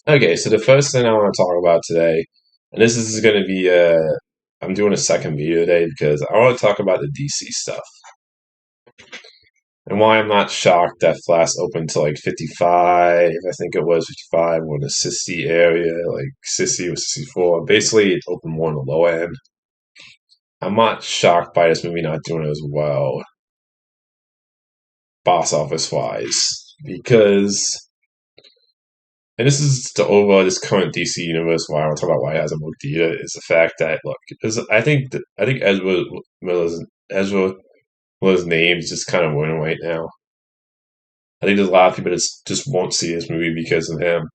Okay, so the first thing I want to talk about today, and this is going to be I'm doing a second video today because I want to talk about the DC stuff and why I'm not shocked that Flash opened to like 55. I think it was 55 or in the 60 area, like 60 or 64. Basically, it opened more on the low end. I'm not shocked by this movie not doing as well, box office wise, because and this is the overall this current DC universe. Why I want to talk about why it hasn't worked either is the fact that look, I think Ezra Miller's name is just kind of winning right now. I think there's a lot of people that just won't see this movie because of him,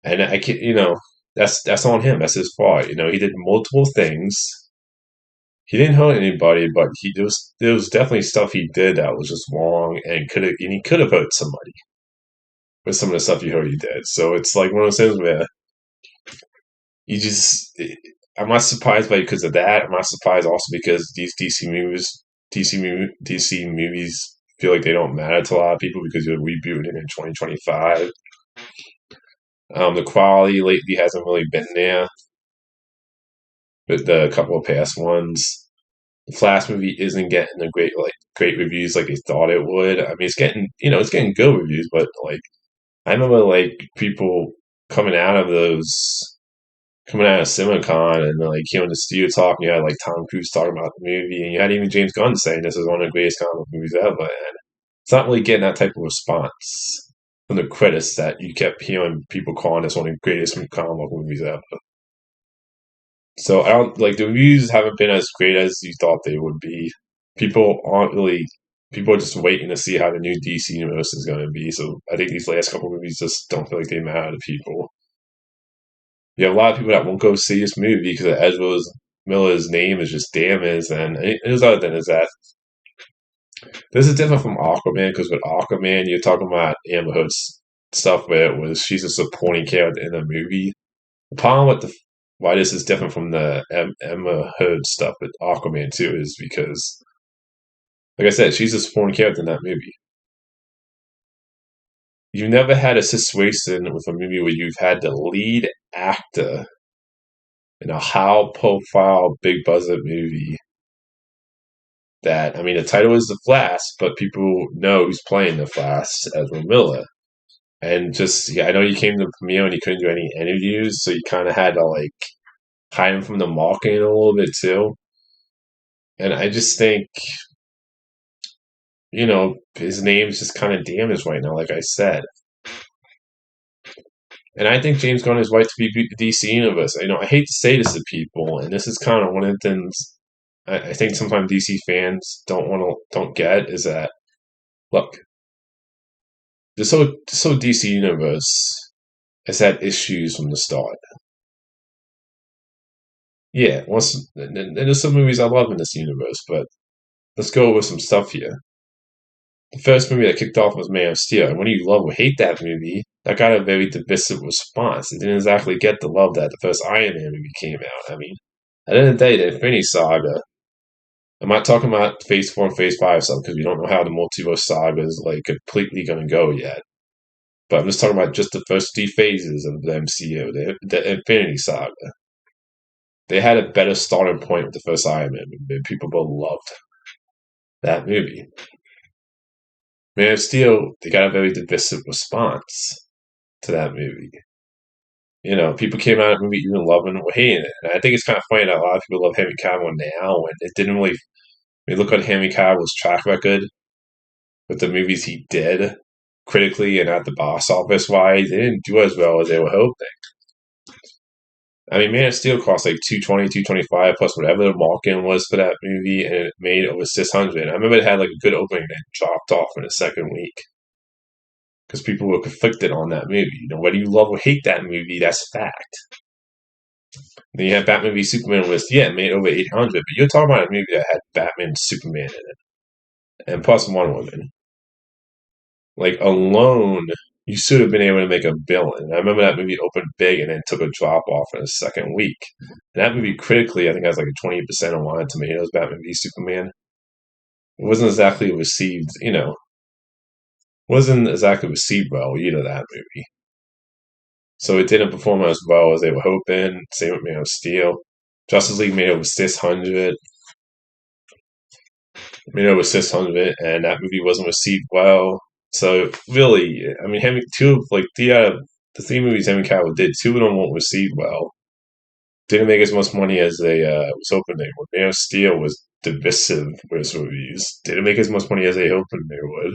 and I can that's on him. That's his fault. He did multiple things. He didn't hurt anybody, but there was definitely stuff he did that was just wrong and he could have hurt somebody with some of the stuff you heard he did. So it's like one of those things where you just I'm not surprised by it because of that. I'm not surprised also because these DC movies feel like they don't matter to a lot of people because you're rebooting it in 2025. The quality lately hasn't really been there with the couple of past ones. The Flash movie isn't getting the great reviews like they thought it would. I mean, it's getting good reviews, but like I remember like people coming out of those coming out of CinemaCon and like here in the studio talking, you had like Tom Cruise talking about the movie, and you had even James Gunn saying this is one of the greatest comic book movies ever, and it's not really getting that type of response from the critics that you kept hearing people calling this one of the greatest comic book movies ever. So I don't like the reviews haven't been as great as you thought they would be. People aren't really people are just waiting to see how the new DC universe is going to be. So I think these last couple of movies just don't feel like they matter to people. You have a lot of people that won't go see this movie because Ezra Miller's name is just damaged, and there's other than is that this is different from Aquaman because with Aquaman you're talking about Amber Heard's stuff where it was she's a supporting character in the movie. The problem with the why this is different from the Emma Heard stuff with Aquaman too is because, like I said, she's a supporting character in that movie. You've never had a situation with a movie where you've had the lead actor in a high-profile, big-budget movie that, I mean, the title is The Flash, but people know who's playing The Flash, Ezra Miller. And just, yeah, I know you came to the premiere and you couldn't do any interviews, so you kind of had to, like, hide him from the marketing a little bit, too. And I just think, his name's just kind of damaged right now, like I said. And I think James Gunn is right to be the DC Universe. I hate to say this to people, and this is kind of one of the things I think sometimes DC fans don't get is that look, this whole DC Universe has had issues from the start. Yeah, and there's some movies I love in this universe, but let's go over some stuff here. The first movie that kicked off was Man of Steel, and whether you love or hate that movie, that got a very divisive response. It didn't exactly get the love that the first Iron Man movie came out. I mean, at the end of the day, the Infinity Saga. I'm not talking about Phase 4 and Phase 5 stuff because we don't know how the multiverse saga is like completely going to go yet. But I'm just talking about just the first three phases of the MCU, the Infinity Saga. They had a better starting point with the first Iron Man movie. People both loved that movie. Man of Steel, they got a very divisive response to that movie. People came out of the movie even loving or hating it. And I think it's kind of funny that a lot of people love Henry Cavill now, and it didn't really. I mean, look at Henry Cavill's track record with the movies he did critically and at the box office wise. They didn't do as well as they were hoping. I mean, Man of Steel cost like 220, 225 plus whatever the marketing was for that movie, and it made over 600. I remember it had like a good opening and it dropped off in the second week because people were conflicted on that movie. Whether you love or hate that movie, that's fact. Then you have Batman v Superman was it made over 800, but you're talking about a movie that had Batman and Superman in it, and plus Wonder Woman. Like alone, you should have been able to make a billion. I remember that movie opened big and then took a drop off in the second week. And that movie critically, I think, has like a 20% on Rotten Tomatoes. Batman v Superman. It wasn't exactly received, wasn't exactly received well either. That movie. So it didn't perform as well as they were hoping. Same with Man of Steel. Justice League made over 600, and that movie wasn't received well. So really, I mean, having two of like the three movies Henry Cavill did, two of them won't receive well. Didn't make as much money as they was hoping they would. Man of Steel was divisive with its reviews. Didn't make as much money as they hoped they would.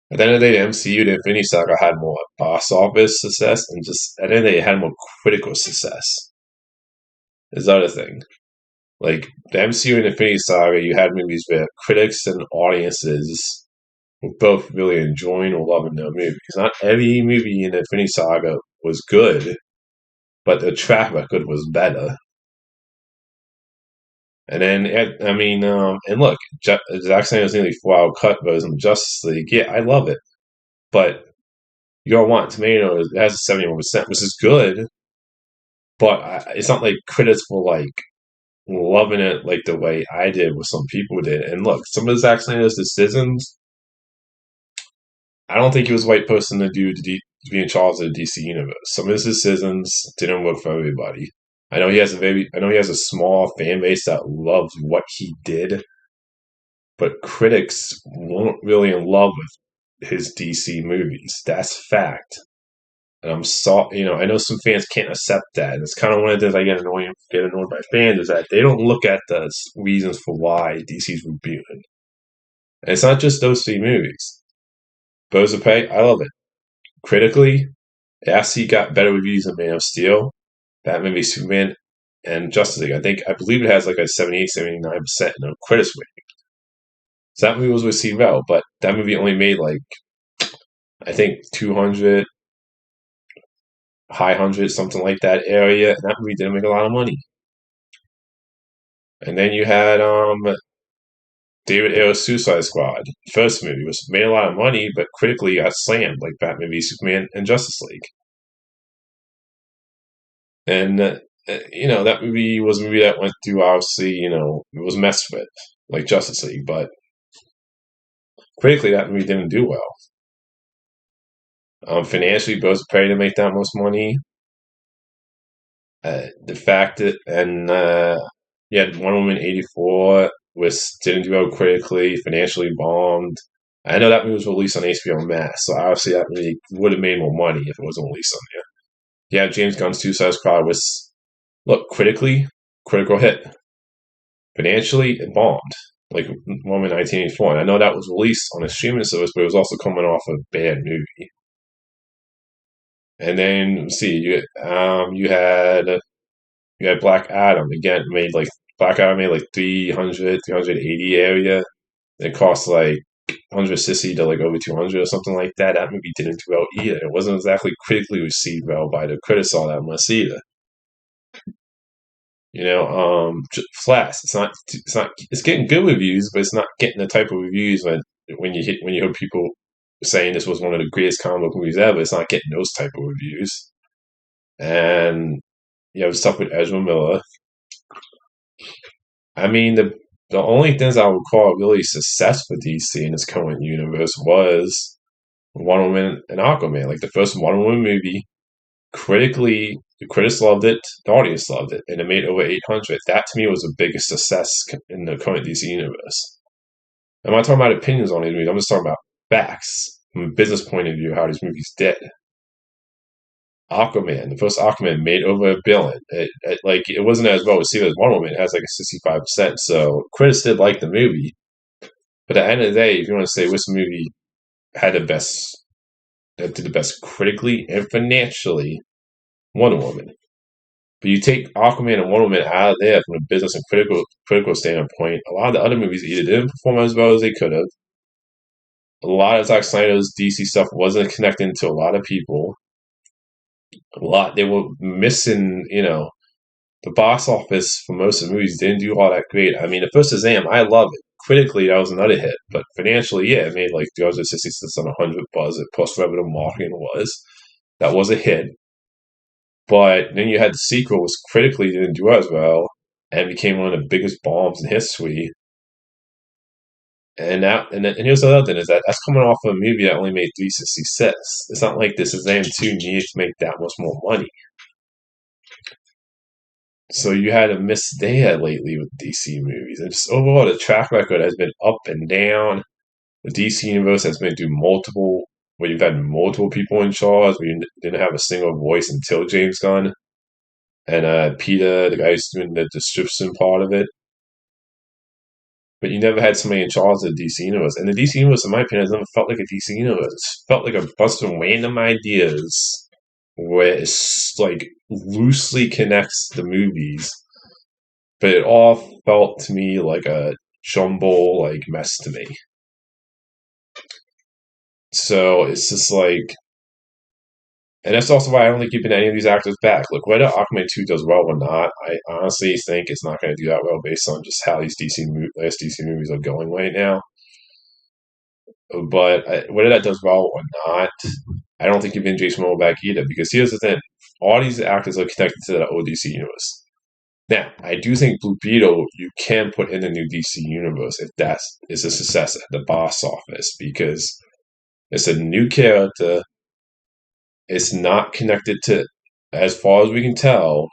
At the end of the day, the MCU, the Infinity Saga had more box office success, and just at the end of the day, it had more critical success. Is the other thing. Like the MCU and Infinity Saga, you had movies where critics and audiences were both really enjoying or loving their movies. Not every movie in the Infinity Saga was good, but the track record was better. And then, I mean, and look, Zack Snyder's nearly 4 hour cut version of Justice League. Yeah, I love it, but you're on Rotten Tomatoes, it has a 71%, which is good, but it's not like critics were like loving it like the way I did, what some people did. And look, some of Zack Snyder's decisions, I don't think he was the right person to be in charge of the DC universe. Some of his decisions didn't work for everybody. I know he has a small fan base that loves what he did, but critics weren't really in love with his DC movies. That's fact. And I know some fans can't accept that. And it's kind of one of the things I get annoyed by fans is that they don't look at the reasons for why DC's rebooting. And it's not just those three movies. Birds of Prey, I love it. Critically, it actually got better reviews than Man of Steel, Batman v Superman, and Justice League. I believe it has like a 78, 79% in the critics rating. So that movie was received well, but that movie only made like, I think 200, high hundreds, something like that area, and that movie didn't make a lot of money. And then you had David Ayer's Suicide Squad, first movie, was made a lot of money, but critically got slammed like Batman v Superman and Justice League. And that movie was a movie that went through, obviously, it was messed with like Justice League, but critically that movie didn't do well. Financially, Birds of Prey didn't make that much money. The fact that you had Wonder Woman 84 didn't do well critically, financially bombed. I know that movie was released on HBO Max, so obviously that movie would have made more money if it wasn't released on there. Yeah, James Gunn's Suicide Squad was, look, critical hit. Financially, it bombed, like Wonder Woman 1984. And I know that was released on a streaming service, but it was also coming off a bad movie. And then, let's see, you had Black Adam again. Black Adam made like 300, 380 area. It cost like 160 to like over 200 or something like that. That movie didn't do well either. It wasn't exactly critically received well by the critics all that much either. Flash. It's getting good reviews, but it's not getting the type of reviews when you hear people saying this was one of the greatest comic book movies ever. It's not getting those type of reviews. And you have stuff with Ezra Miller. I mean, the only things I would call really success for DC in its current universe was Wonder Woman and Aquaman. Like the first Wonder Woman movie, critically, the critics loved it, the audience loved it, and it made over 800. That to me was the biggest success in the current DC universe. I'm not talking about opinions on these movies. I'm just talking about facts from a business point of view, how these movies did. Aquaman, the first Aquaman made over $1 billion. It wasn't as well received as Wonder Woman. It has like a 65%. So critics did like the movie, but at the end of the day, if you want to say which movie did the best critically and financially, Wonder Woman. But you take Aquaman and Wonder Woman out of there from a business and critical standpoint, a lot of the other movies either didn't perform as well as they could have. A lot of Zack Snyder's DC stuff wasn't connecting to a lot of people. They were missing, the box office for most of the movies didn't do all that great. I mean, the first Shazam, I love it. Critically, that was another hit, but financially, yeah, it made like 366 on 100 buzz. Plus whatever the marketing was, that was a hit. But then you had the sequel, which critically didn't do as well, and became one of the biggest bombs in history. And here's the other thing is that that's coming off of a movie that only made 366. It's not like this Shazam 2 needed to make that much more money. So you had a miss there lately with DC movies. And just overall, the track record has been up and down. The DC universe has been through where you've had multiple people in charge, where you didn't have a single voice until James Gunn. And Peter, the guy who's doing the description part of it. But you never had somebody in charge of the DC universe. And the DC universe, in my opinion, has never felt like a DC universe. It felt like a bunch of random ideas where it's like loosely connects the movies. But it all felt to me like a jumble like mess to me. So it's just like, and that's also why I don't think keeping any of these actors back. Look, whether Aquaman 2 does well or not, I honestly think it's not going to do that well based on just how these last DC movies are going right now. But whether that does well or not, I don't think keeping Jason Momoa back either. Because here's the thing: all these actors are connected to the old DC universe. Now, I do think Blue Beetle you can put in the new DC universe if that is a success at the box office because it's a new character. It's not connected to, as far as we can tell,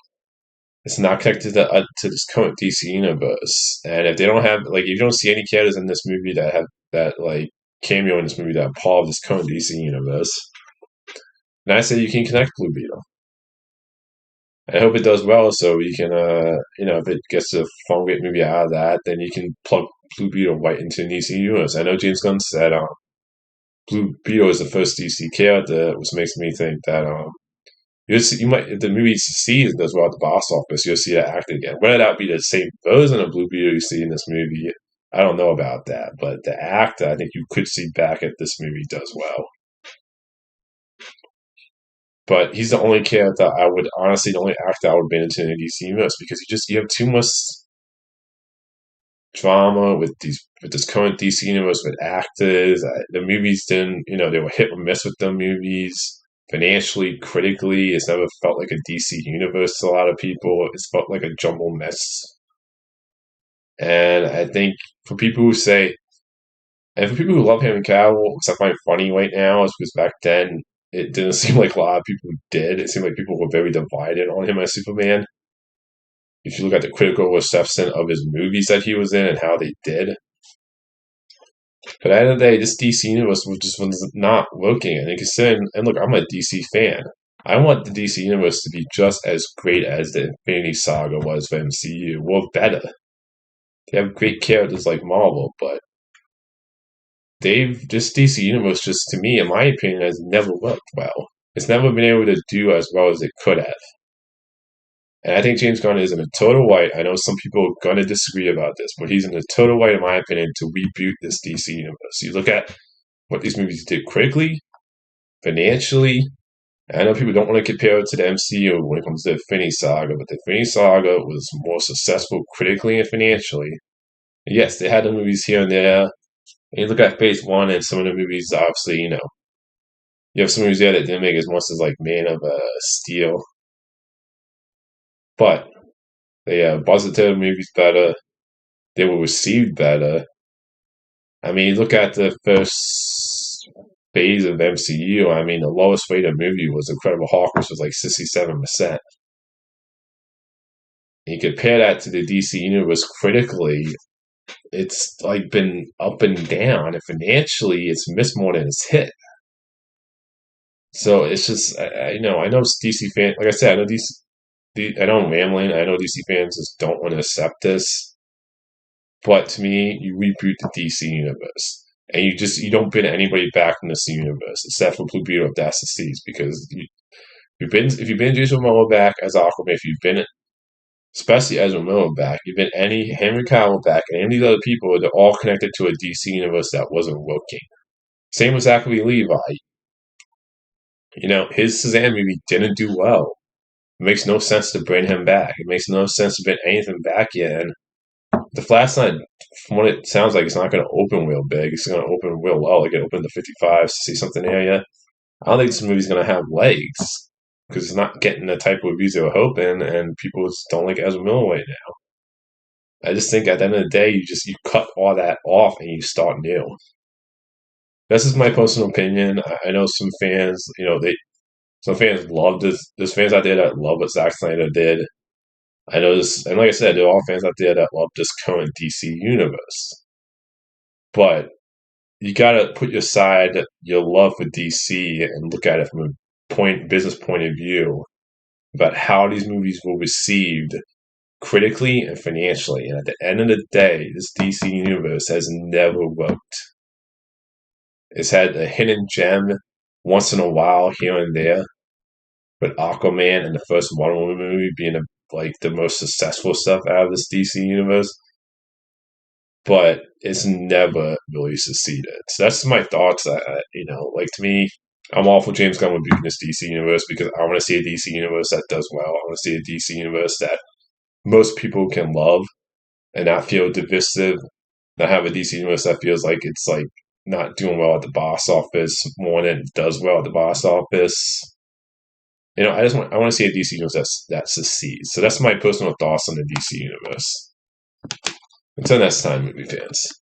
it's not connected to this current DC universe. And if they don't have, like, if you don't see any characters in this movie that have that, like, cameo in this movie that are part of this current DC universe, then I say you can connect Blue Beetle. I hope it does well so we can, if it gets a fun, great movie out of that, then you can plug Blue Beetle right into the DC universe. I know James Gunn said, Blue Beetle is the first DC character, which makes me think that you might if the movie succeeds as well at the box office, you'll see that actor again. Whether that be the same version of Blue Beetle you see in this movie, I don't know about that. But the actor, I think you could see back if this movie does well. But he's the only character the only actor I would bring into the DC universe because you have too much drama with this current DC universe with actors. The movies didn't, they were hit or miss with them movies. Financially, critically, it's never felt like a DC universe to a lot of people. It's felt like a jumble mess. And I think for people who love Henry Cavill, which I find funny right now, is because back then it didn't seem like a lot of people did. It seemed like people were very divided on him as Superman. If you look at the critical reception of his movies that he was in and how they did. But at the end of the day, this DC universe was not working. And look, I'm a DC fan. I want the DC universe to be just as great as the Infinity Saga was for MCU, or better. They have great characters like Marvel, but this DC universe, just to me, in my opinion, has never worked well. It's never been able to do as well as it could have. And I think James Gunn is in a total white. I know some people are going to disagree about this, but he's in a total white, in my opinion, to reboot this DC universe. You look at what these movies did critically, financially. I know people don't want to compare it to the MCU when it comes to the Infinity Saga, but the Infinity Saga was more successful critically and financially. Yes, they had the movies here and there. And you look at Phase 1 and some of the movies, obviously, you have some movies there that didn't make as much as like Man of Steel. But they budgeted the movies better. They were received better. I mean, look at the first phase of MCU. I mean, the lowest rated movie was Incredible Hulk, which was like 67%. You compare that to the DC universe critically, it's like been up and down, and financially, it's missed more than it's hit. So it's just, I know DC fans. Like I said, I know I know I'm rambling. I know DC fans just don't want to accept this. But to me, you reboot the DC universe, and you don't bring anybody back from this universe except for Blue Beetle if that's the case. Because if you've been Jason Momoa back as Aquaman, if you've been especially Ezra Miller back, you've been any Henry Cavill back, and any of these other people, they're all connected to a DC universe that wasn't working. Same with Zachary Levi. His Shazam movie didn't do well. It makes no sense to bring him back. It makes no sense to bring anything back in. The Flash Knight, from what it sounds like, it's not going to open real big. It's going to open real low. Like it opened the 55, 60-something area. I don't think this movie's going to have legs because it's not getting the type of reviews they were hoping, and people just don't like Ezra Miller right now. I just think at the end of the day, you cut all that off and you start new. This is my personal opinion. I know some fans, some fans love this. There's fans out there that love what Zack Snyder did. I know this, and like I said, there are fans out there that love this current DC universe. But you gotta put aside your love for DC and look at it from a business point of view about how these movies were received critically and financially. And at the end of the day, this DC universe has never worked. It's had a hidden gem once in a while here and there, but Aquaman and the first Wonder Woman movie being like the most successful stuff out of this DC universe, but it's never really succeeded. So that's my thoughts. Like to me, I'm all for James Gunn rebuking this DC universe because I want to see a DC universe that does well. I want to see a DC universe that most people can love and not feel divisive. Not have a DC universe that feels like it's like not doing well at the box office more than it does well at the box office. I want to see a DC universe that succeeds. So that's my personal thoughts on the DC universe. Until next time, movie fans.